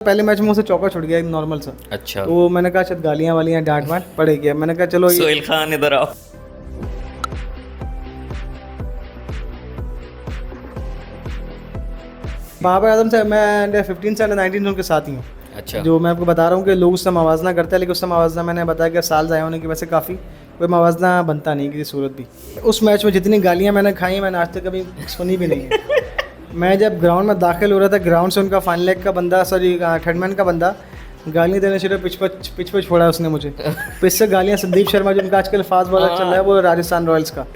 पहले मैच में उसे चौका छुट गया एक नॉर्मल सा। अच्छा। तो मैंने कहा शायद गालियाँ वालियाँ डांट वाट पड़ेगी। मैंने कहा चलो ये सोहेल खान इधर आओ। बाबर आजम से मैं अंडर 15 से अंडर 19 उनके साथ ही हूँ। अच्छा। जो मैं आपको बता रहा हूँ कि लोग उससे मवाजना करते हैं, लेकिन उससे मवाजना मैंने बताया कि साल ज़ाया होने की वजह से काफ़ी कोई मवाजना बनता नहीं किसी सूरत भी। उस मैच में जितनी गालियाँ मैंने खाई मैंने आज तक कभी सुनी भी नहीं है। मैं जब ग्राउंड में दाखिल हो रहा था, ग्राउंड से उनका फाइनल लेग का बंदा, सॉरी थर्ड मैन का बंदा गालियाँ देने शुरू, पिच पे छोड़ा उसने मुझे। पिच से गालियाँ। संदीप शर्मा जो उनका आजकल फास्ट बॉलर चल रहा है, वो राजस्थान रॉयल्स का।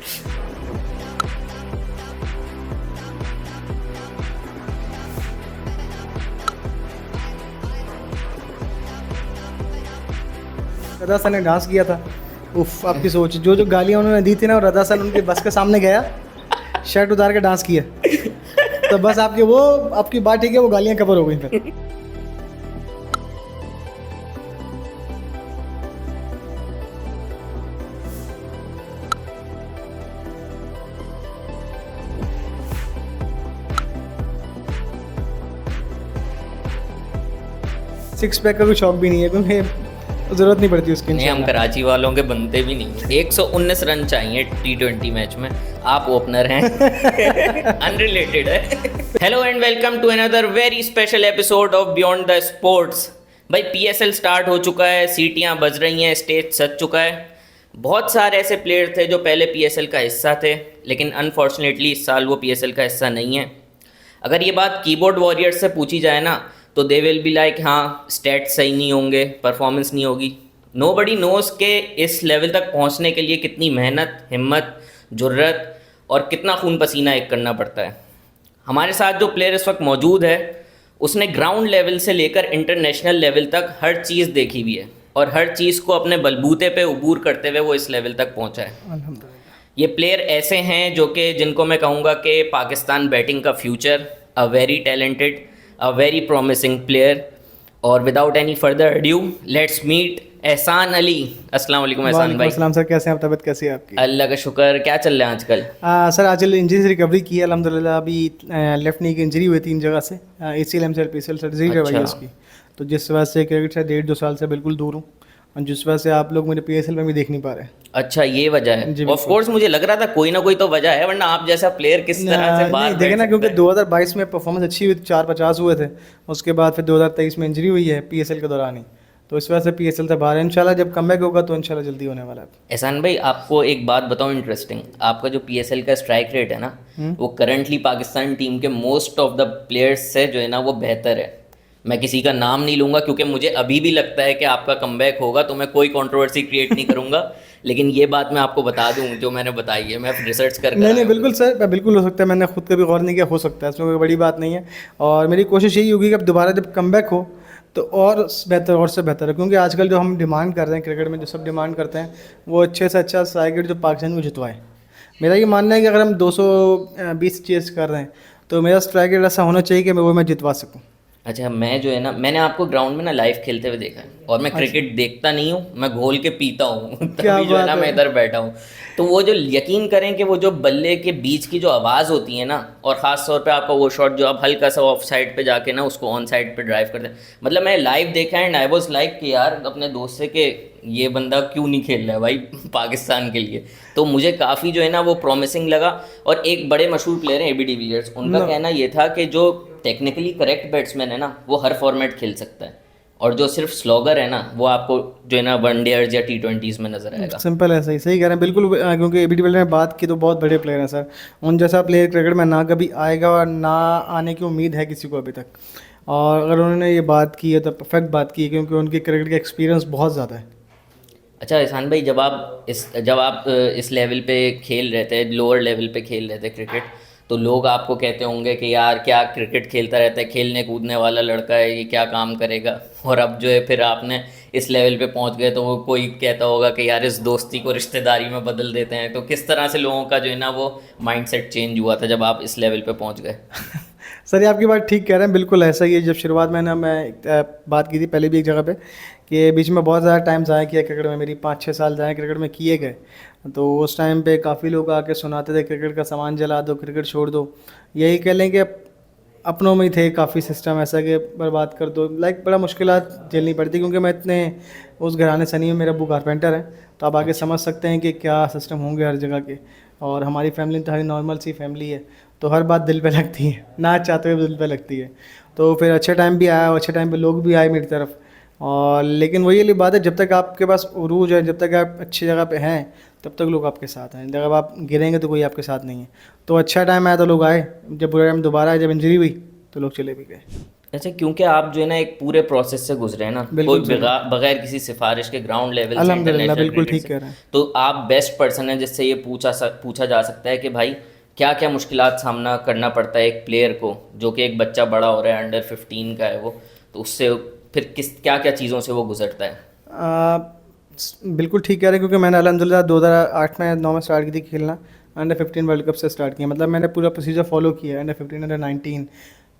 रदा सर ने डांस किया था। उफ, आपकी सोच, जो जो गालियाँ उन्होंने दी थी ना, रदा सर उनके बस के सामने गया, शर्ट उतार के डांस किया। तो बस आपकी बात ठीक है, वो गालियाँ कवर हो गई फिर। सिक्स पैक का कोई शौक भी नहीं है, क्योंकि ज़रूरत नहीं पड़ती उसकी। नहीं, हम कराची वालों के बनते भी नहीं। 119 रन चाहिए T20 मैच में। आप ओपनर हैं। अनरिलेटेड है। Hello and welcome to another very special episode of beyond the sports. भाई PSL स्टार्ट हो चुका है, सीटियां बज रही हैं, स्टेज सज चुका है। बहुत सारे ऐसे प्लेयर थे जो पहले PSL का हिस्सा थे, लेकिन अनफॉर्चुनेटली इस साल वो PSL का हिस्सा नहीं है। अगर ये बात कीबोर्ड वॉरियर्स से पूछी जाए ना, तो दे विल बी लाइक हाँ, स्टैट्स सही नहीं होंगे, परफॉर्मेंस नहीं होगी। नोबडी नोज़ के इस लेवल तक पहुंचने के लिए कितनी मेहनत, हिम्मत, जुर्रत और कितना खून पसीना एक करना पड़ता है। हमारे साथ जो प्लेयर इस वक्त मौजूद है, उसने ग्राउंड लेवल से लेकर इंटरनेशनल लेवल तक हर चीज़ देखी हुई है और हर चीज़ को अपने बलबूते पे उबूर करते हुए वो इस लेवल तक पहुंचा है। अल्हम्दुलिल्लाह। ये प्लेयर ऐसे हैं जो कि जिनको मैं कहूँगा कि पाकिस्तान बैटिंग का future, a very talented, a very promising player. और without any further adieu, let's meet Ehsan Ali. अस्सलाम वालेकुम एहसान भाई। अस्सलाम सर, कैसे हैं आप? तबीयत कैसी है आपकी? अल्लाह का शुक्र। क्या चल रहा है आजकल? सर आजकल इंजरी से रिकवरी की है अल्हम्दुलिल्लाह। अभी लेफ्ट नी की इंजरी हुई 3 जगह से, ACL MCL PCL सर्जरी करवाई है अच्छा। उसकी। तो जिस वजह से क्रिकेट से 1.5-2 साल से बिल्कुल दूर हूँ, और जिस वजह से आप लोग मुझे PSL में भी देख नहीं पा रहे। अच्छा, ये वजह है। जी, ऑफ कोर्स मुझे लग रहा था कोई ना कोई तो वजह है, वरना आप जैसा प्लेयर किस तरह से बाहर नहीं देखे बैठ ना, क्योंकि सकता है? 2022 में परफॉर्मेंस अच्छी हुई, 450 हुए थे। उसके बाद फिर 2023 में इंजरी हुई है PSL के दौरान ही, तो इस वजह से PSL से बाहर है। इंशाल्लाह जब कमबैक होगा तो इंशाल्लाह जल्दी होने वाला है। एहसान भाई, आपको एक बात बताऊं इंटरेस्टिंग। आपका जो PSL का स्ट्राइक रेट है ना, वो करंटली पाकिस्तान टीम के मोस्ट ऑफ द प्लेयर्स से जो है ना वो बेहतर है। मैं किसी का नाम नहीं लूँगा क्योंकि मुझे अभी भी लगता है कि आपका कमबैक होगा, तो मैं कोई कंट्रोवर्सी क्रिएट नहीं करूँगा। लेकिन ये बात मैं आपको बता दूँ जो मैंने बताई है, मैं रिसर्च कर नहीं बिल्कुल सर, बिल्कुल हो सकता है। मैंने खुद कभी गौर नहीं किया, हो सकता है, इसमें कोई बड़ी बात नहीं है। और मेरी कोशिश यही होगी कि अब दोबारा जब कमबैक हो तो और बेहतर, और से बेहतर है। क्योंकि आजकल जो हम डिमांड कर रहे हैं क्रिकेट में, जो सब डिमांड करते हैं, वो अच्छे से अच्छा स्ट्राइक रेट जो पाकिस्तान को जितवाए। मेरा ये मानना है कि अगर हम 220 चेस कर रहे हैं तो मेरा स्ट्राइक रेट ऐसा होना चाहिए कि मैं जितवा सकूँ। अच्छा, मैं जो है ना, मैंने आपको ग्राउंड में ना लाइव खेलते हुए देखा है। और मैं क्रिकेट देखता नहीं हूँ, मैं घोल के पीता हूँ। क्या तभी जो है बात ना है। मैं इधर बैठा हूँ। तो वो जो यकीन करें कि वो जो बल्ले के बीच की जो आवाज़ होती है ना, और ख़ास तौर पे आपका वो शॉट जो आप हल्का सा ऑफ साइड पे जाके ना उसको ऑन साइड पे ड्राइव करते हैं, मतलब मैं लाइव देखा एंड आई वाज लाइक कि यार अपने दोस्त से कि ये बंदा क्यों नहीं खेल रहा है भाई पाकिस्तान के लिए। तो मुझे काफ़ी जो है ना वो प्रॉमिसिंग लगा। और एक बड़े मशहूर प्लेयर हैं AB डिविलियर्स, उनका कहना ये था कि जो टेक्निकली करेक्ट बैट्समैन है ना, वो हर फॉर्मेट खेल सकता है, और जो सिर्फ स्लॉगर है ना, वो आपको जो है ना वनडेयर्स या T20s में नजर आएगा। सिंपल है, सही सही कह रहे हैं बिल्कुल। क्योंकि AB डिविलियर्स ने बात की तो बहुत बड़े प्लेयर हैं सर। उन जैसा प्लेयर क्रिकेट में ना कभी आएगा और ना आने की उम्मीद है किसी को अभी तक। और अगर उन्होंने ये बात की है तो परफेक्ट बात की है, क्योंकि उनकी क्रिकेट का एक्सपीरियंस बहुत ज़्यादा है। अच्छा एहसान भाई, जब आप इस लेवल पे खेल रहे थे, लोअर लेवल पे खेल रहे थे क्रिकेट, तो लोग आपको कहते होंगे कि यार क्या क्रिकेट खेलता रहता है, खेलने कूदने वाला लड़का है, ये क्या काम करेगा। और अब जो है फिर आपने इस लेवल पे पहुंच गए, तो वो कोई कहता होगा कि यार इस दोस्ती को रिश्तेदारी में बदल देते हैं। तो किस तरह से लोगों का जो है ना वो माइंडसेट चेंज हुआ था जब आप इस लेवल पे पहुंच गए? सर ये आपकी बात ठीक कह रहे हैं, बिल्कुल ऐसा ही है। जब शुरुआत में ना मैं बात की थी पहले भी एक जगह पे कि बीच में बहुत ज़्यादा टाइम ज़ाया किया क्रिकेट में, मेरी 5-6 साल ज़ाया क्रिकेट में किए गए। तो उस टाइम पे काफ़ी लोग आके सुनाते थे क्रिकेट का सामान जला दो, क्रिकेट छोड़ दो। यही कह लें कि अपनों में ही थे काफ़ी सिस्टम ऐसा कि बर्बाद कर दो, लाइक बड़ा मुश्किलात झेलनी पड़ती क्योंकि मैं इतने उस घराने से नहीं हूँ, मेरा अब्बू कारपेंटर है, तो आप आगे समझ सकते हैं कि क्या सिस्टम होंगे हर जगह के। और हमारी फैमिली तो हरी नॉर्मल सी फैमिली है, तो हर बात दिल पे लगती है, ना चाहते हुए दिल पे लगती है। तो फिर अच्छे टाइम भी आया और अच्छे टाइम पे लोग भी आए मेरी तरफ। और लेकिन वही वाली बात है, जब तक आपके पास उरूज है, जब तक आप अच्छी जगह पे हैं, तब तक लोग आपके साथ हैं। जब आप गिरेंगे तो कोई आपके साथ नहीं है। तो अच्छा टाइम आया तो लोग आए, जब बुरा टाइम दोबारा आया, जब इंजरी हुई तो लोग चले भी गए। अच्छा, क्योंकि आप जो है ना एक पूरे प्रोसेस से गुजरे हैं ना, बिल्कुल कोई सही। बगैर किसी सिफारिश के ग्राउंड लेवल से अल्हम्दुलिल्लाह, इंटरनेशनल बिल्कुल क्रिकेट ठीक से, कह रहे हैं। तो आप बेस्ट पर्सन हैं जिससे ये पूछा जा सकता है कि भाई क्या क्या मुश्किलात सामना करना पड़ता है एक प्लेयर को, जो कि एक बच्चा बड़ा हो रहा है, अंडर 15 का है वो, तो उससे फिर क्या क्या चीज़ों से वो गुजरता है। आ, बिल्कुल ठीक कह रहे हैं, क्योंकि मैंने अल्हम्दुलिल्लाह 2008 में 9 में स्टार्ट की थी खेलना। अंडर 15 वर्ल्ड कप से स्टार्ट किया, मतलब मैंने पूरा प्रोसीजर फॉलो किया। अंडर 15, अंडर 19,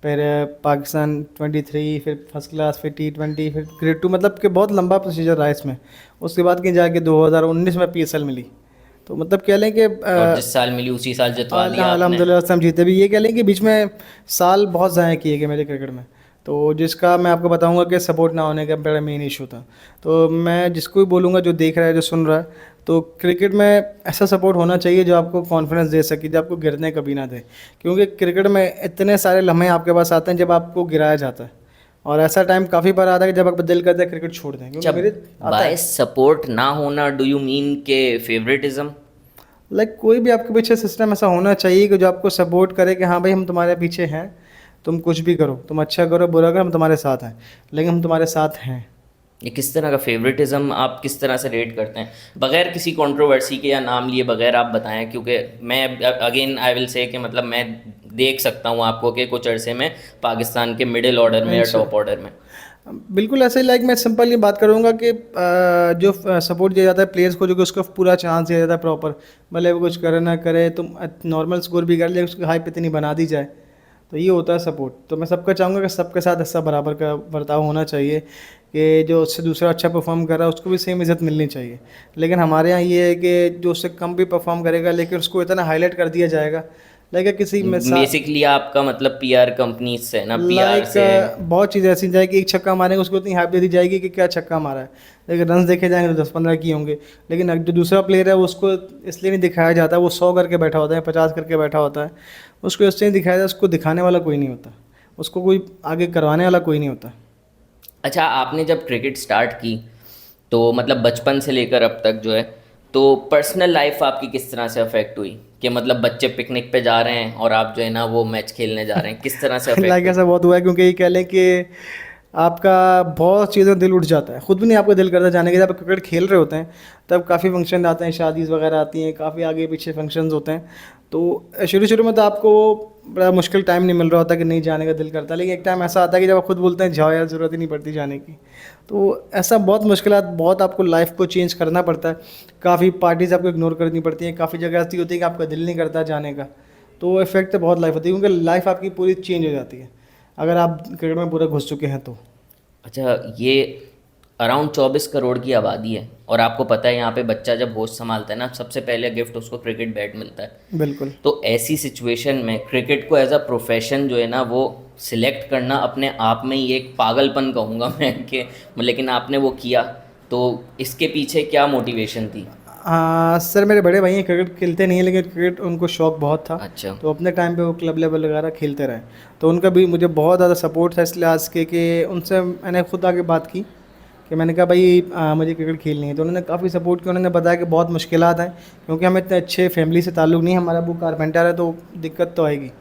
फिर पाकिस्तान 23, फिर फर्स्ट क्लास, फिर T20, फिर ग्रेड 2, मतलब कि बहुत लंबा प्रोसीजर रहा इसमें। उसके बाद कहीं जाके 2019 में PSL मिली। तो मतलब कह लें कि और जिस साल मिली उसी साल जितवा दिया आपने। अल्हम्दुलिल्लाह से हम जीते भी। ये कह लें कि बीच में साल बहुत ज़ाया किए गए मेरे क्रिकेट में, तो जिसका मैं आपको बताऊंगा कि सपोर्ट ना होने का बड़ा मेन इशू था। तो मैं जिसको भी बोलूँगा, जो देख रहा है, जो सुन रहा है, तो क्रिकेट में ऐसा सपोर्ट होना चाहिए जो आपको कॉन्फिडेंस दे सके, जो आपको गिरने कभी ना दे। क्योंकि क्रिकेट में इतने सारे लम्हे आपके पास आते हैं जब आपको गिराया जाता है, और ऐसा टाइम काफ़ी बार आता है कि जब आपका दिल करता है क्रिकेट छोड़ दें, क्योंकि जब मेरे आता बाय है। सपोर्ट ना होना, डू यू मीन के फेवरेटिज्म? लाइक कोई भी आपके पीछे सिस्टम ऐसा होना चाहिए कि जो आपको सपोर्ट करे कि हाँ भाई, हम तुम्हारे पीछे हैं, तुम कुछ भी करो, तुम अच्छा करो बुरा करो, हम तुम्हारे साथ हैं, लेकिन हम तुम्हारे साथ हैं। ये किस तरह का फेवरेटिज्म आप किस तरह से रेट करते हैं, बगैर किसी कंट्रोवर्सी के या नाम लिए बगैर आप बताएं, क्योंकि मैं अगेन आई विल से कि मतलब मैं देख सकता हूँ आपको कि कुछ अरसे में पाकिस्तान के मिडिल ऑर्डर में या टॉप ऑर्डर में। बिल्कुल ऐसे ही, लाइक मैं सिंपल ये बात करूँगा कि जो सपोर्ट दिया जाता है प्लेयर्स को, जो कि उसको पूरा चांस दिया जाता है प्रॉपर, भले वो कुछ करे ना करे, तुम नॉर्मल स्कोर भी कर ले, उसकी हाइप इतनी बना दी जाए, तो ये होता है सपोर्ट। तो मैं सबका चाहूँगा कि सबके साथ ऐसा बराबर का बर्ताव होना चाहिए कि जो उससे दूसरा अच्छा परफॉर्म कर रहा है उसको भी सेम इज़्ज़त मिलनी चाहिए। लेकिन हमारे यहाँ ये है कि जो उससे कम भी परफॉर्म करेगा, लेकिन उसको इतना हाईलाइट कर दिया जाएगा, लाइक किसी में बेसिकली आपका मतलब पीआर कंपनी से ना, पीआर लाइक से बहुत चीज़ ऐसी जाएगी, एक छक्का मारेंगे उसको इतनी हाइप दे दी जाएगी कि क्या छक्का मारा है, लेकिन रन देखे जाएंगे तो 10-15 किए होंगे। लेकिन जो दूसरा प्लेयर है उसको इसलिए नहीं दिखाया जाता, वो 100 करके बैठा होता है, 50 करके बैठा होता है, उसको इसलिए नहीं दिखाया जाता, उसको दिखाने वाला कोई नहीं होता, उसको कोई आगे करवाने वाला कोई नहीं होता। अच्छा, आपने जब क्रिकेट स्टार्ट की तो मतलब बचपन से लेकर अब तक जो है, तो पर्सनल लाइफ आपकी किस तरह से अफेक्ट हुई कि मतलब बच्चे पिकनिक पे जा रहे हैं और आप जो है ना वो मैच खेलने जा रहे हैं, किस तरह से लाइक अफेक्ट ऐसा बहुत हुआ है, क्योंकि ये कह लें कि आपका बहुत चीज़ें दिल उठ जाता है, खुद भी नहीं आपको दिल करता जाने के। जब आप क्रिकेट खेल रहे होते हैं तब काफ़ी फंक्शन आते हैं, शादीज़ वगैरह आती हैं, काफ़ी आगे पीछे फंक्शंस होते हैं, तो शुरू शुरू में तो आपको बड़ा मुश्किल टाइम नहीं मिल रहा होता कि नहीं जाने का दिल करता, लेकिन एक टाइम ऐसा आता है कि जब आप खुद बोलते हैं जाओ यार, ज़रूरत ही नहीं पड़ती जाने की। तो ऐसा बहुत मुश्किलात, बहुत आपको लाइफ को चेंज करना पड़ता है, काफ़ी पार्टीज़ आपको इग्नोर करनी पड़ती हैं, काफ़ी जगह ऐसी होती है कि आपका दिल नहीं करता जाने का। तो इफेक्ट तो बहुत लाइफ होती है, क्योंकि लाइफ आपकी पूरी चेंज हो जाती है अगर आप क्रिकेट में पूरा घुस चुके हैं तो। अच्छा, ये अराउंड 24 करोड़ की आबादी है और आपको पता है यहाँ पे बच्चा जब होश संभालता है ना, सबसे पहले गिफ्ट उसको क्रिकेट बैट मिलता है। बिल्कुल। तो ऐसी सिचुएशन में क्रिकेट को एज अ प्रोफेशन जो है ना वो सिलेक्ट करना अपने आप में ही एक पागलपन कहूँगा मैं कि, लेकिन आपने वो किया, तो इसके पीछे क्या मोटिवेशन थी? हाँ सर, मेरे बड़े भाई हैं, क्रिकेट खेलते नहीं हैं, लेकिन क्रिकेट उनको शौक बहुत था। अच्छा। तो अपने टाइम पे वो क्लब लेवल वगैरह खेलते रहे, तो उनका भी मुझे बहुत ज़्यादा सपोर्ट था इस लिहाज के कि उनसे मैंने खुद आके बात की कि मैंने कहा भाई मुझे क्रिकेट खेलनी है, तो उन्होंने काफ़ी सपोर्ट किया। उन्होंने बताया कि बहुत मुश्किलात हैं, क्योंकि हमें इतने अच्छे फैमिली से ताल्लुक़ नहीं है, हमारा अब्बू कारपेंटर है, तो दिक्कत तो आएगी।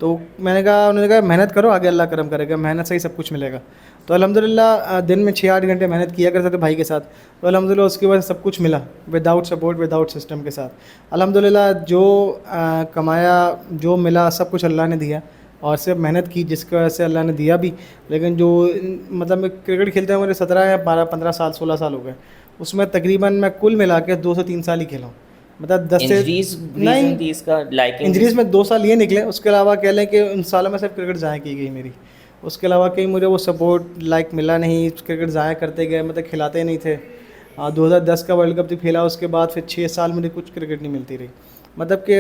तो मैंने कहा, उन्होंने कहा मेहनत करो, आगे अल्लाह करम करेगा, मेहनत से ही सब कुछ मिलेगा। तो अल्हम्दुलिल्लाह दिन में 6-8 घंटे मेहनत किया करते थे भाई के साथ, तो अल्हम्दुलिल्लाह उसकी वजह से सब कुछ मिला, विदाउट सपोर्ट, विदाउट सिस्टम के साथ। अल्हम्दुलिल्लाह जो कमाया, जो मिला, सब कुछ अल्लाह ने दिया, और सिर्फ मेहनत की जिसकी वजह से अल्लाह ने दिया भी। लेकिन जो मतलब मैं क्रिकेट खेलते हुए मेरे 17 या 12-15 साल 16 साल हो गए, उसमें तकरीबन मैं कुल मिला के 2 से 3 साल ही खेला हूँ, मतलब 10 से नहीं, इंजरीज में 2 साल ये निकले। उसके अलावा कह लें कि उन सालों में सिर्फ क्रिकेट ज़ाया की गई मेरी, उसके अलावा कहीं मुझे वो सपोर्ट लाइक मिला नहीं। क्रिकेट ज़ाया करते गए, मतलब खिलाते नहीं थे। 2010 का वर्ल्ड कप जब खेला उसके बाद फिर 6 साल मुझे कुछ क्रिकेट नहीं मिलती रही, मतलब कि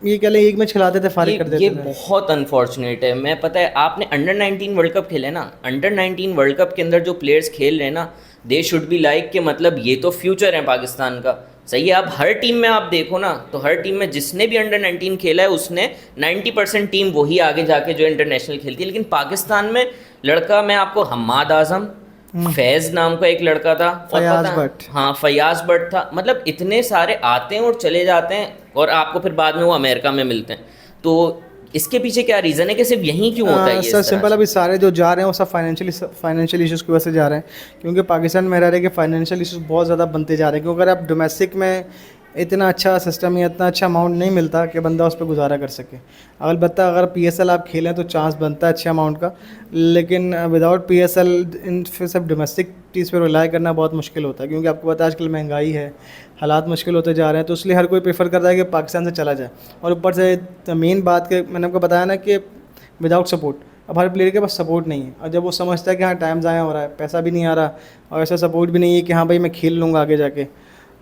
ये कह लें एक मैच खिलाते थे, फारिग कर ये देते थे। बहुत अनफॉर्चुनेट है। मैं पता है आपने अंडर 19 वर्ल्ड कप खेले ना, अंडर 19 वर्ल्ड कप के अंदर जो प्लेयर्स खेल रहे हैं ना, दे शुड बी लाइक कि मतलब ये तो फ्यूचर है पाकिस्तान का। सही है, आप हर टीम में आप देखो ना, तो हर टीम में जिसने भी अंडर 19 खेला है उसने 90% टीम वही आगे जाके जो इंटरनेशनल खेलती है। लेकिन पाकिस्तान में लड़का, मैं आपको हम्माद आजम, फैज़ नाम का एक लड़का था, और फयाज पता भट्ट। हाँ फयाज भट्ट था, मतलब इतने सारे आते हैं और चले जाते हैं और आपको फिर बाद में वो अमेरिका में मिलते हैं। तो इसके पीछे क्या रीज़न है कि सिर्फ यहीं क्यों होता है ये सर इस तरह सिंपल, से? अभी सारे जो जा रहे हैं वो सब फाइनेंशियल इश्यूज़ की वजह से जा रहे हैं, क्योंकि पाकिस्तान में रह रहे कि फाइनेंशियल इश्यूज़ बहुत ज़्यादा बनते जा रहे हैं। क्योंकि अगर आप डोमेस्टिक में इतना अच्छा सिस्टम या इतना अच्छा अमाउंट नहीं मिलता कि बंदा उस पर गुजारा कर सके। अलबत्ता अगर PSL आप खेलें तो चांस बनता है अच्छे अमाउंट का, लेकिन विदाउट PSL इन फिर सब डोमेस्टिक चीज़ पर रिलाई करना बहुत मुश्किल होता है, क्योंकि आपको पता है आजकल महंगाई है, हालात मुश्किल होते जा रहे हैं। तो इसलिए हर कोई प्रेफर करता है कि पाकिस्तान से चला जाए। और ऊपर से मेन बात के मैंने आपको बताया ना कि विदाउट सपोर्ट, अब हर प्लेयर के पास सपोर्ट नहीं है, और जब वो समझता है कि हाँ टाइम ज़ाया हो रहा है, पैसा भी नहीं आ रहा और ऐसा सपोर्ट भी नहीं है कि हाँ भाई मैं खेल लूँगा आगे जाके,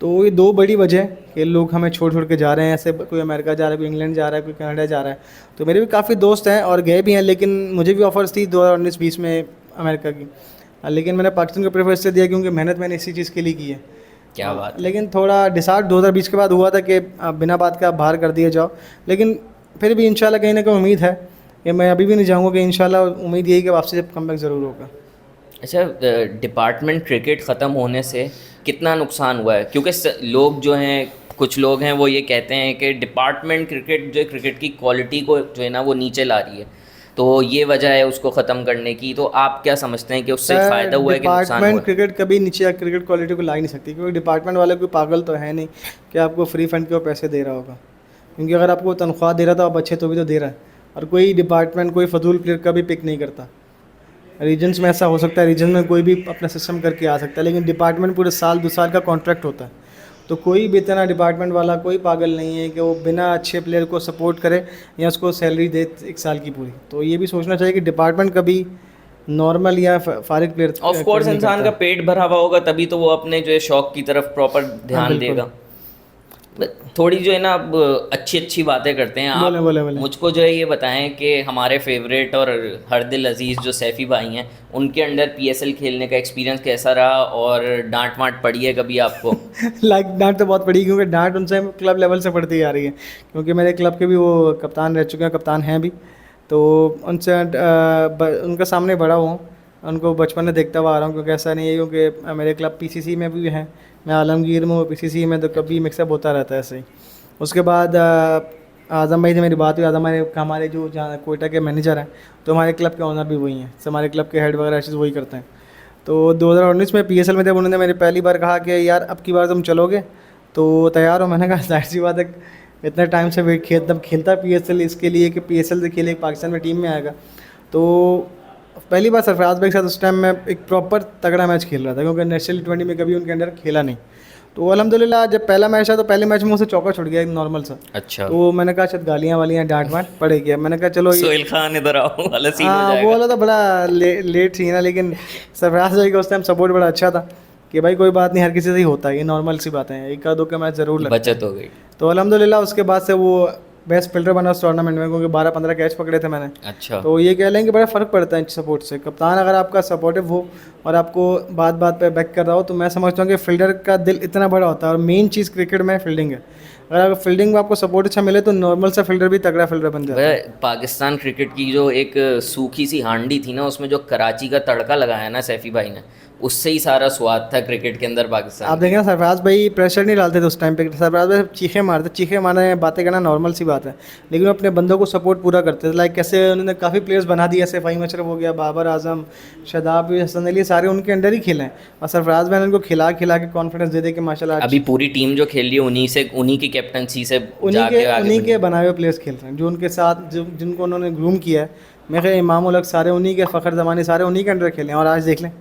तो ये दो बड़ी वजह है कि लोग हमें छोड़ के जा रहे हैं। ऐसे कोई अमेरिका जा रहा है, कोई इंग्लैंड जा रहा है, कोई कनाडा जा रहा है। तो मेरे भी काफ़ी दोस्त हैं और गए भी हैं, लेकिन मुझे भी ऑफर्स थी 2019-20 में अमेरिका की, लेकिन मैंने पाकिस्तान को प्रेफर इससे दिया क्योंकि मेहनत मैंने इसी चीज़ के लिए की है। क्या बात है। लेकिन थोड़ा डिसाइड 2020 के बाद हुआ था कि बिना बात के आप बाहर कर दिए जाओ, लेकिन फिर भी इंशाल्लाह कहीं ना कहीं उम्मीद है कि मैं अभी भी नहीं जाऊँगा, कि इंशाल्लाह उम्मीद यही कि वापसी जब कमबैक ज़रूर होगा। अच्छा, डिपार्टमेंट क्रिकेट ख़त्म होने से कितना नुकसान हुआ है? क्योंकि लोग जो हैं, कुछ लोग हैं वो ये कहते हैं कि डिपार्टमेंट क्रिकेट जो है क्रिकेट की क्वालिटी को जो है ना वो नीचे ला रही है, तो ये वजह है उसको ख़त्म करने की। तो आप क्या समझते हैं कि उससे फ़ायदा हुआ है कि नुकसान हुआ डिपार्टमेंट है? क्रिकेट कभी नीचे क्रिकेट क्वालिटी को ला ही नहीं सकती, क्योंकि डिपार्टमेंट वाले कोई पागल तो है नहीं कि आपको फ्री फंड के वो पैसे दे रहा होगा। क्योंकि अगर आपको तनख्वाह दे रहा था आप अच्छे तो भी तो दे रहा है, और कोई डिपार्टमेंट कोई फजूल प्लेयर का भी पिक नहीं करता। रीजन्स में ऐसा हो सकता है, रीजन में कोई भी अपना सिस्टम करके आ सकता है, लेकिन डिपार्टमेंट पूरे साल 2 साल का कॉन्ट्रैक्ट होता है। तो कोई भी इतना डिपार्टमेंट वाला कोई पागल नहीं है कि वो बिना अच्छे प्लेयर को सपोर्ट करे या उसको सैलरी दे 1 साल की पूरी। तो ये भी सोचना चाहिए कि डिपार्टमेंट कभी नॉर्मल या फारिग प्लेयर ऑफ कोर्स इंसान का पेट भरा हुआ होगा तभी तो वो अपने जो है शौक की तरफ प्रॉपर ध्यान बिल्कुल। देगा। थोड़ी जो है ना अब अच्छी अच्छी बातें करते हैं। आप बोले। मुझको जो है ये बताएं कि हमारे फेवरेट और हर दिल अजीज़ जो सैफ़ी भाई हैं, उनके अंडर PSL खेलने का एक्सपीरियंस कैसा रहा, और डांट वाट पड़ी है कभी आपको? डांट तो बहुत पड़ी, क्योंकि डांट उनसे क्लब लेवल से पड़ती आ रही है, क्योंकि मेरे क्लब के भी वो कप्तान रह चुके हैं, कप्तान हैं भी। तो उनसे उनके सामने बड़ा हूँ, उनको बचपन में देखता हुआ आ रहा हूँ। क्योंकि ऐसा नहीं है, क्योंकि मेरे क्लब PCC में भी हैं, मैं आलमगीर में हूँ PCC में, तो कभी मिक्सअप होता रहता है ऐसे ही। उसके बाद आज़म भाई से मेरी बात हुई। आज़म भाई हमारे जो जहाँ कोयटा के मैनेजर हैं, तो हमारे क्लब के ऑनर भी वही हैं, तो हमारे क्लब के हेड वगैरह चीज़ वही करते हैं। तो 2019 में PSL में जब उन्होंने मेरी पहली बार कहा कि यार अब की बार तुम चलोगे तो तैयार हो, मैंने कहा जाहिर सी बात है, इतने टाइम से वेट खेलता PSL इसके लिए कि PSL से खेले पाकिस्तान में टीम में आएगा। तो पहली बार सरफराज भाई के साथ उस टाइम मैं एक प्रॉपर तगड़ा मैच खेल रहा था, क्योंकि नेशनल T20 में कभी उनके अंडर खेला नहीं। तो अल्हम्दुलिल्लाह जब पहला मैच था तो पहले मैच में मुझसे चौका छुट गया, एक नॉर्मल सा। अच्छा, तो मैंने कहा शायद गालियाँ वालियाँ डांट वाट पड़ेगी। अब मैंने कहा चलो सोहेल खान इधर आओ वाला सीन हो हाँ, वो जाएगा। वाला तो बड़ा लेट सीन है, लेकिन सरफराज भाई का उस टाइम सपोर्ट बड़ा अच्छा था कि भाई कोई बात नहीं, हर किसी से ही होता है, ये नॉर्मल सी बातें हैं, एक दो का मैच ज़रूर लगता है। बचत हो गई। तो अल्हम्दुलिल्लाह उसके बाद से वो बेस्ट फील्डर बना उस टूर्नामेंट में, क्योंकि 12-15 कैच पकड़े थे मैंने। अच्छा, तो ये कह लें कि बड़ा फ़र्क पड़ता है सपोर्ट से। कप्तान अगर आपका सपोर्टिव हो और आपको बात बात पे बैक कर रहा हो, तो मैं समझता हूँ कि फील्डर का दिल इतना बड़ा होता है, और मेन चीज़ क्रिकेट में फील्डिंग है। अगर फील्डिंग में आपको सपोर्ट अच्छा मिले तो नॉर्मल सा फील्डर भी तगड़ा फील्डर बन जाता है। वह पाकिस्तान क्रिकेट की जो एक सूखी सी हांडी थी ना, उसमें जो कराची का तड़का लगाया ना सैफी भाई ने, उससे ही सारा स्वाद था क्रिकेट के अंदर पाकिस्तान। आप देखें ना, सरफराज भाई प्रेशर नहीं डालते थे उस टाइम पे। सरफराज भाई चीखे मारने बातें करना नॉर्मल सी बात है, लेकिन वो अपने बंदों को सपोर्ट पूरा करते थे। लाइक कैसे उन्होंने काफ़ी प्लेयर्स बना दिए, जैसे फ़हीम अशरफ हो गया, बाबर आजम, शादाब, हसन अली, सारे उनके अंडर ही खेले हैं। और सरफराज भाई ने उनको खिला के कॉन्फिडेंस दे के माशाल्लाह अभी पूरी टीम जो खेल रही है उन्हीं की कैप्टनसी से जाके आगे उन्हीं के बनाए हुए प्लेयर्स खेल रहे हैं, जो उनके साथ जिनको उन्होंने ग्रूम किया है। मैं कह इमाम उल हक सारे उन्हीं के, फ़खर ज़मानी सारे उन्हीं के अंडर खेले हैं, और आज देख लें।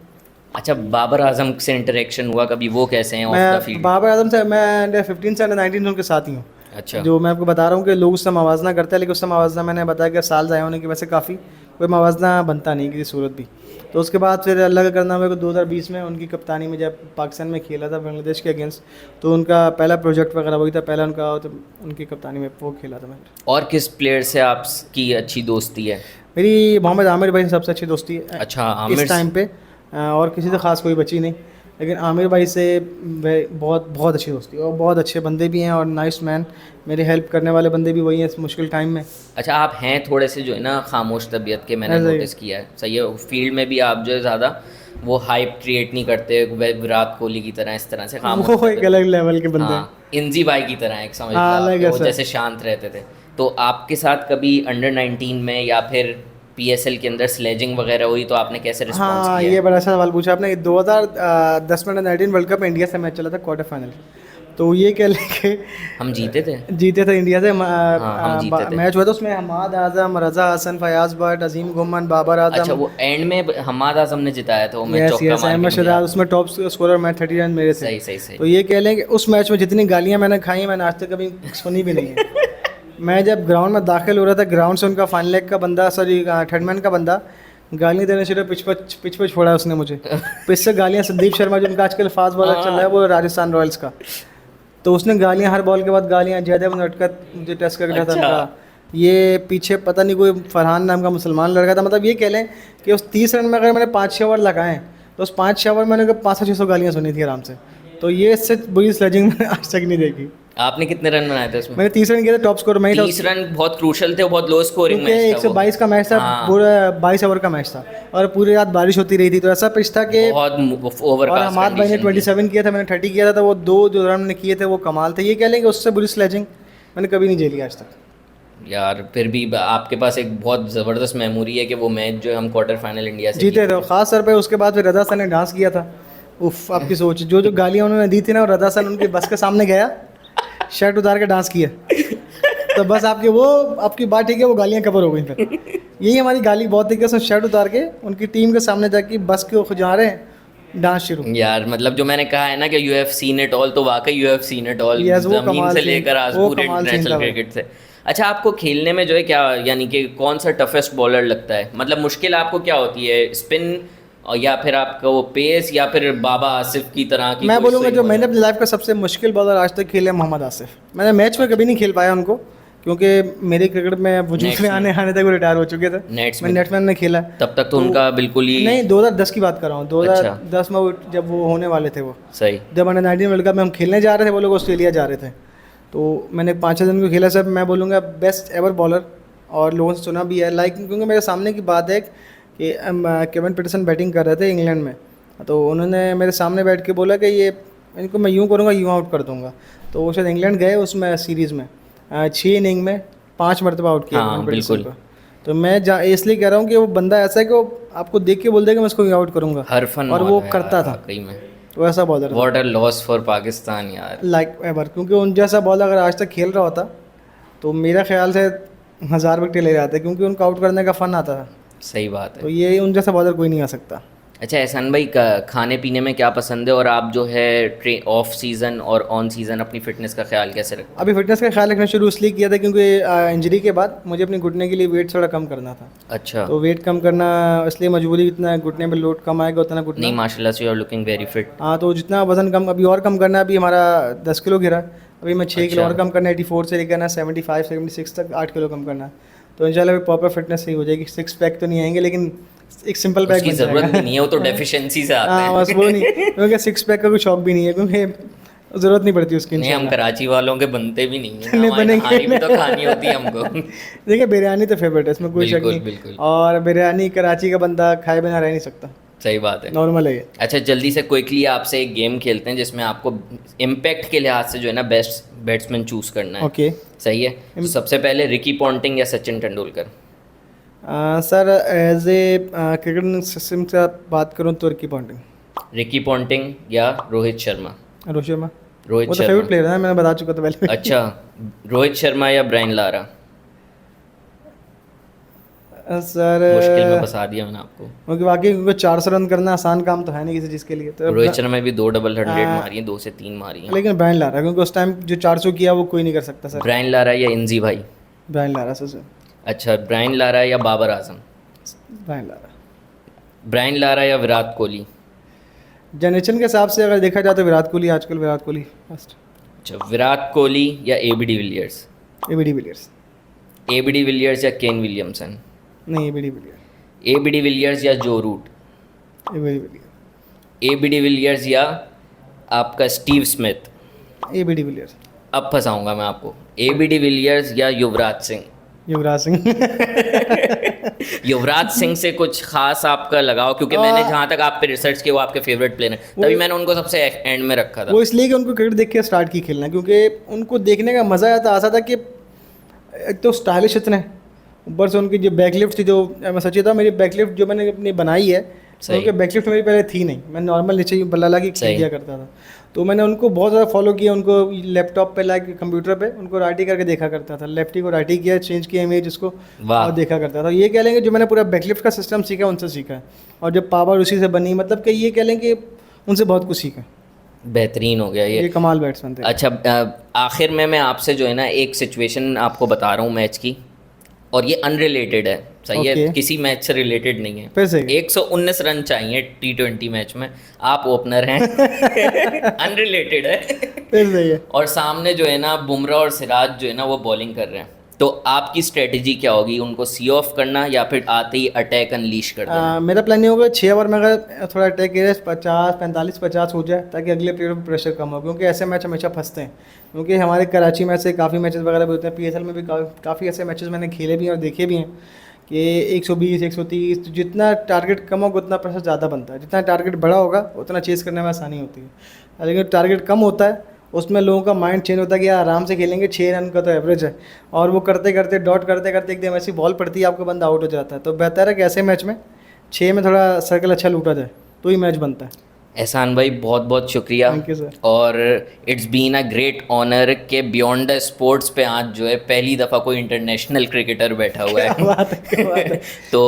अच्छा, बाबर आजम से इंटरेक्शन हुआ कभी? वो कैसे हैं ऑफ द मैं फील्ड? बाबर आजम से मैं अंडर 15 से अंडर 19 उनके साथ ही हूँ। अच्छा, जो मैं आपको बता रहा हूँ कि लोग उससे मवाजना करते हैं, लेकिन उससे मवाजना मैंने बताया कि साल ज़ाया होने की वजह से काफ़ी कोई मवाजना बनता नहीं किसी सूरत भी। तो उसके बाद फिर अल्लाह का करना मेरे को 2020 में उनकी कप्तानी में जब पाकिस्तान में खेला था बांग्लादेश के अगेंस्ट, तो उनका पहला प्रोजेक्ट वगैरह वही था, पहला उनका, तो उनकी कप्तानी में वो खेला था मैंने। और किस प्लेयर से आपकी अच्छी दोस्ती है? मेरी मोहम्मद आमिर भाई से सबसे अच्छी दोस्ती है अच्छा, आमिर इस टाइम पे, और किसी से ख़ास कोई बची नहीं, लेकिन आमिर भाई से बहुत बहुत अच्छी दोस्ती है, और बहुत अच्छे बंदे भी हैं और नाइस मैन, मेरी हेल्प करने वाले बंदे भी वही हैं इस मुश्किल टाइम में। अच्छा, आप हैं थोड़े से जो है ना खामोश तबीयत के, मैंने ऐसा ही। नोटिस किया है। सही है, फील्ड में भी आप जो है ज़्यादा वो हाइप क्रिएट नहीं करते, विराट कोहली की तरह इस तरह से खामोश वो रहते एक थे। अलग लेवल के बंदे हैं। हाँ, इंजी भाई की तरह एक समझ लो हाँ, आप, अलग कि है वो सर। जैसे शांत रहते थे। तो आपके साथ कभी अंडर 19 में या फिर पीएसएल के अंदर स्लेजिंग वगैरह हुई तो आपने कैसे रिस्पॉन्स हाँ, किया? ये बड़ा अच्छा सवाल पूछा आपने। 2010 में 19 वर्ल्ड कप में इंडिया से मैच चला था क्वार्टर फाइनल, तो ये कह लें कि हम जीते थे। जीते थे इंडिया से। हम जीते थे। मैच हुआ था, उसमें हमाद आजम, रजा हसन, फयाज भट्ट, अजीम गुमान, बाबर आजम। अच्छा, वो एंड में हमाद आजम ने जिताया था वो मैच, यस चौका यस, मार के अहमद मुझे शहजाद याद। उसमें टॉप स्कोरर, मैं 30 रन मेरे थे। सही सही सही। तो ये कह लें कि उस मैच में जितनी गालियाँ मैंने खाई मैंने आज तक कभी सुनी भी नहीं है। मैं जब ग्राउंड में दाखिल हो रहा था, ग्राउंड से उनका फाइनल लेग का बंदा, सॉरी थर्ड मैन का बंदा गालियाँ देने शुरू, पिच पे छोड़ा उसने मुझे, पिच से गालियाँ। संदीप शर्मा जो उनका आजकल फास्ट बॉलर चल रहा है, वो राजस्थान रॉयल्स का, तो उसने गालियाँ हर बॉल के बाद गालियाँ, जयदेव नटकत मुझे टेस्ट करके था अच्छा। उनका। ये पीछे पता नहीं कोई फरहान नाम का मुसलमान लड़का था। मतलब ये कह लें कि उस 30 रन में अगर मैंने 5-6 ओवर लगाए तो उस 5-6 ओवर मैंने 500-600 गालियाँ सुनी थी आराम से। तो ये इससे बुरी स्लेजिंग मैंने आज तक नहीं देखी। आपने कितने रन बनाए थे उसमें? मैंने 30 रन किए थे, टॉप स्कोर मैं ही था। 30 रन बहुत क्रूशल थे, वो बहुत लो स्कोरिंग क्योंकि मैच था वो। 122 का मैच था, हाँ। पूरा 22 ओवर का मैच था, और पूरी रात बारिश होती रही थी, तो ऐसा पिच था कि बहुत और ओवरकास्ट हमाद भाई ने 27 किया था, मैंने 30 किया था, तो वो दो जो रन मैंने किए थे वो कमाल थे। ये कह लें कि उससे बुरी स्लेजिंग मैंने कभी नहीं झेली आज तक। यार फिर भी आपके पास एक बहुत ज़बरदस्त मेमोरी है कि वो मैच जो है हम क्वार्टर फाइनल इंडिया से जीते थे खास तौर पे। उसके बाद फिर रजा सर ने डांस किया था, उफ, आपकी सोच, जो जो गालियाँ उन्होंने दी थी ना, रजा सर उनके बस के सामने गया, शर्ट उतार के डांस किया, तो बस आपकी बात ठीक है, वो गालियाँ कवर हो गई। फिर यही हमारी गाली बहुत थी कि उसने शर्ट उतार के उनकी टीम के सामने जाके बस के जा रहे हैं, डांस शुरू। यार मतलब जो मैंने कहा है ना कि you have seen it all, तो वाकई you have seen it all, Yes, वो जमीन कमाल से scene- लेकर आज वो पूरे कमाल scene इंटरनेशनल था भाई। क्रिकेट से। अच्छा, आपको खेलने में जो है क्या, यानी कि कौन सा टफेस्ट बॉलर लगता है? मतलब मुश्किल आपको क्या होती है, स्पिन और या फिर आपका वो पेस, या फिर बाबा आसिफ की तरह की? मैं कोई बोलूँगा swing जो मैंने वगैरह? अपनी लाइफ का सबसे मुश्किल बॉलर आज तक खेले मोहम्मद आसिफ। मैंने मैच में कभी नहीं खेल पाया उनको, क्योंकि मेरे क्रिकेट में वजूद Nets में में। आने तक वो रिटायर हो चुके थे। नेट्स मैं में नेटमैन में खेला। तब तक तो उनका बिल्कुल ही नहीं, 2010 की बात कर रहा हूँ, अच्छा। 2010 में जब वो होने वाले थे, वो सही। जब अंडर 19 वर्ल्ड कप में हम खेलने जा रहे थे, वो लोग ऑस्ट्रेलिया जा रहे थे, तो मैंने 5-6 दिन को खेला सर। मैं बोलूँगा बेस्ट एवर बॉलर, और लोगों से सुना भी है, लाइक, क्योंकि मेरे सामने की बात है कि केविन पीटरसन बैटिंग कर रहे थे इंग्लैंड में, तो उन्होंने मेरे सामने बैठ के बोला कि ये इनको मैं यूँ करूँगा, यूँ आउट कर दूँगा। तो वो शायद इंग्लैंड गए उसमें सीरीज़ में 6 इनिंग में 5 मरतबा आउट किया हाँ, केविन पीटरसन बिल्कुल। को। तो मैं इसलिए कह रहा हूँ कि वो बंदा ऐसा है कि वो आपको देख के बोल देगा मैं इसको आउट करूँगा, हरफन और वो करता था। वाकई में तो ऐसा बॉलर था, what a loss for Pakistan यार। लाइक एवर, क्योंकि उन जैसा बॉलर अगर आज तक खेल रहा होता तो मेरा ख्याल से 1000 विकेट ले जाते, क्योंकि उनका आउट करने का फ़न आता था। सही बात तो है। ये उन जैसा बॉलर कोई नहीं आ सकता। अच्छा एहसान भाई, खाने पीने में क्या पसंद है, और आप जो है ऑफ सीज़न और ऑन सीज़न अपनी फ़िटनेस का ख्याल कैसे रखते अभी फिटनेस का ख्याल रखना शुरू इसलिए किया था क्योंकि इंजरी के बाद मुझे अपने घुटने के लिए वेट थोड़ा कम करना था। हैं? अच्छा। तो वेट कम करना इसलिए मजबूरी, इतना घुटने में लोड कम आएगा उतना घुटना। नहीं, माशाल्लाह से you are looking very fit. हाँ, तो जितना वजन कम अभी और कम करना है। अभी हमारा 10 किलो गिरा, अभी मैं 6 किलो अच्छा। और कम करना है, 84 से लेकर ना 75-76 तक 8 किलो कम करना है। तो इंशाल्लाह प्रॉपर फिटनेस सही हो जाएगी। 6 पैक तो नहीं आएंगे, लेकिन एक सिंपल पैक उसकी बन ज़रूरत भी जाएगा। नहीं है, वो तो डेफिशिएंसी से आते हाँ, हैं। बस वो नहीं, क्योंकि 6 पैक का कोई शौक भी नहीं है, क्योंकि ज़रूरत नहीं पड़ती उसकी। नहीं, हम कराची वालों के बनते भी नहीं है नहीं ना, हमारी बनेंगे। नहारी भी तो खानी होती है हमको। देखिए, बिरयानी तो फेवरेट है, इसमें कोई शक बिल्कुल, नहीं। बिल्कुल। और बिरयानी कराची का बंदा खाए बिना रह नहीं सकता, सही बात है। नॉर्मल है ये। अच्छा, जल्दी से क्विकली आपसे एक गेम खेलते हैं जिसमें आपको इम्पैक्ट के लिहाज से जो है ना बेस्ट बैट्समैन चूज करना है। ओके सही है। तो सबसे पहले रिकी पॉन्टिंग या Sachin Tendulkar? Sir, as a cricket system से बात करूँ तो रिकी पॉन्टिंग। रिकी पॉन्टिंग या रोहित शर्मा? रोहित शर्मा, रोहित वो तो फेवरेट शर्मा। प्लेयर है, मैंने बता चुका था पहले। अच्छा, रोहित शर्मा या ब्रायन लारा? सर, मुश्किल में फंसा दिया मैंने आपको। क्योंकि वाकई क्योंकि 400 रन करना आसान काम तो है नहीं किसी चीज़ के लिए, तो रोहित शर्मा भी 2 डबल 100 हाँ। मारी हैं, 2 से 3 मारी हैं। लेकिन ब्रायन लारा, क्योंकि उस टाइम जो 400 किया वो कोई नहीं कर सकता सर। ब्रायन लारा या इंजी भाई? ब्रायन लारा सर, अच्छा, ब्रायन लारा या Babar Azam? Brian Lara. Brian Lara या विराट कोहली? जनरेशन के हिसाब से अगर देखा जाए तो विराट कोहली, आजकल विराट कोहली फर्स्ट। अच्छा, विराट कोहली या AB de Villiers? AB de Villiers. AB de Villiers या केन विलियमसन? नहीं, एबी डिविलियर्स। एबी डिविलियर्स या Joe Root? AB de Villiers. AB de Villiers या आपका स्टीव स्मिथ? AB de Villiers. अब फंसाऊंगा मैं आपको। एबी डिविलियर्स या युवराज सिंह? युवराज सिंह। युवराज सिंह से कुछ खास आपका लगाव, क्योंकि मैंने जहाँ तक आप पे रिसर्च किया वो आपके फेवरेट प्लेयर हैं, तभी मैंने उनको सबसे एंड में रखा था। वो इसलिए कि उनको क्रिकेट देख के स्टार्ट की खेलना, क्योंकि उनको देखने का मज़ा आता था कि एक तो स्टाइलिश इतने, ऊपर से उनकी जो बैकलिफ्ट थी, जो मैं सच्ची था, मेरी बैकलिफ्ट जो मैंने अपनी बनाई है, उनके बैकलिफ्ट मेरी पहले थी नहीं, मैं नॉर्मल नीचे बल्ला की खेल दिया करता था। तो मैंने उनको बहुत ज़्यादा फॉलो किया, उनको लैपटॉप पे लाके कंप्यूटर पे उनको राइटी करके देखा करता था, लेफ्टी को राइटी किया, चेंज किया इमेज उसको और देखा करता था। ये कह लेंगे जो मैंने पूरा बैकलिफ्ट का सिस्टम सीखा उनसे सीखा है, और जब पावर उसी से बनी, मतलब कि ये कह लें कि उनसे बहुत कुछ सीखा। बेहतरीन हो गया ये कमाल बैट्समैन थे। अच्छा, आखिर में मैं आपसे जो है ना एक सिचुएशन आपको बता रहा हूँ मैच की, और ये अनरिलेटेड है, सही है, किसी मैच से रिलेटेड नहीं है। फिर से 119 रन चाहिए T20 मैच में, आप ओपनर हैं। अनरिलेटेड है। फिर सही है। और सामने जो है ना बुमराह और सिराज जो है ना वो बॉलिंग कर रहे हैं, तो आपकी स्ट्रेटजी क्या होगी? उनको सी ऑफ करना या फिर आते ही अटैक अनलीश कर देना? मेरा प्लान ये होगा 6 ओवर में अगर थोड़ा अटैक एरिया 50-45-50 हो जाए, ताकि अगले प्लेयर पर प्रेशर कम हो, क्योंकि ऐसे मैच हमेशा फंसते हैं। क्योंकि हमारे कराची में से काफ़ी मैचेस वगैरह भी होते हैं, PSL में भी काफ़ी ऐसे मैचेस मैंने खेले भी हैं और देखे भी हैं कि 120, 130, तो जितना टारगेट कम होगा उतना प्रेशर ज़्यादा बनता है, जितना टारगेट बड़ा होगा उतना चेस करने में आसानी होती है। लेकिन टारगेट कम होता है उसमें लोगों का माइंड चेंज होता है कि यार आराम से खेलेंगे, 6 रन का तो एवरेज है, और वो करते करते डॉट करते करते एकदम ऐसी बॉल पड़ती है आपका बंदा आउट हो जाता है। तो बेहतर है कि ऐसे मैच में 6 में थोड़ा सर्कल अच्छा लूटा जाए, तो ही मैच बनता है। एहसान भाई बहुत बहुत शुक्रिया। Thank you sir. और it's been a great honour के बियॉन्ड द स्पोर्ट्स पे आज जो है पहली दफ़ा कोई इंटरनेशनल क्रिकेटर बैठा हुआ है। क्या बात है। तो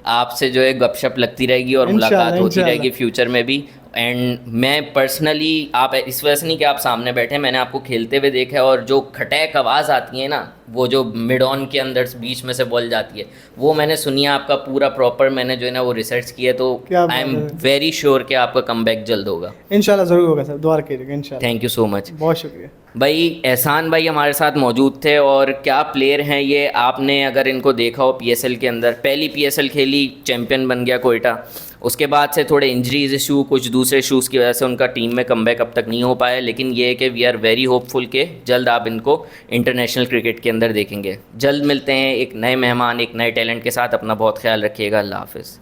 आपसे जो है गपशप लगती रहेगी और मुलाकात होती रहेगी फ्यूचर में भी। एंड मैं पर्सनली, आप इस वजह से नहीं कि आप सामने बैठे हैं, मैंने आपको खेलते हुए देखा है, और जो खटैक आवाज़ आती है ना, वो जो मिड ऑन के अंदर बीच में से बॉल जाती है, वो मैंने सुनी है आपका पूरा प्रॉपर, मैंने जो है ना वो रिसर्च किया है, तो आई एम वेरी श्योर कि आपका कमबैक जल्द होगा। इंशाल्लाह ज़रूर होगा सर, दुआ कीजिएगा इंशाल्लाह। थैंक यू सो मच, बहुत शुक्रिया भाई। एहसान भाई हमारे साथ मौजूद थे, और क्या प्लेयर हैं ये, आपने अगर इनको देखा हो PSL के अंदर, पहली PSL खेली, चैम्पियन बन गया कोयटा, उसके बाद से थोड़े इंजरीज इशू, कुछ दूसरे इशूज़ की वजह से उनका टीम में कमबैक अब तक नहीं हो पाया, लेकिन ये है कि वी आर वेरी होपफुल के जल्द आप इनको इंटरनेशनल क्रिकेट के अंदर देखेंगे। जल्द मिलते हैं एक नए मेहमान, एक नए टैलेंट के साथ। अपना बहुत ख्याल रखिएगा। अल्लाह हाफिज़।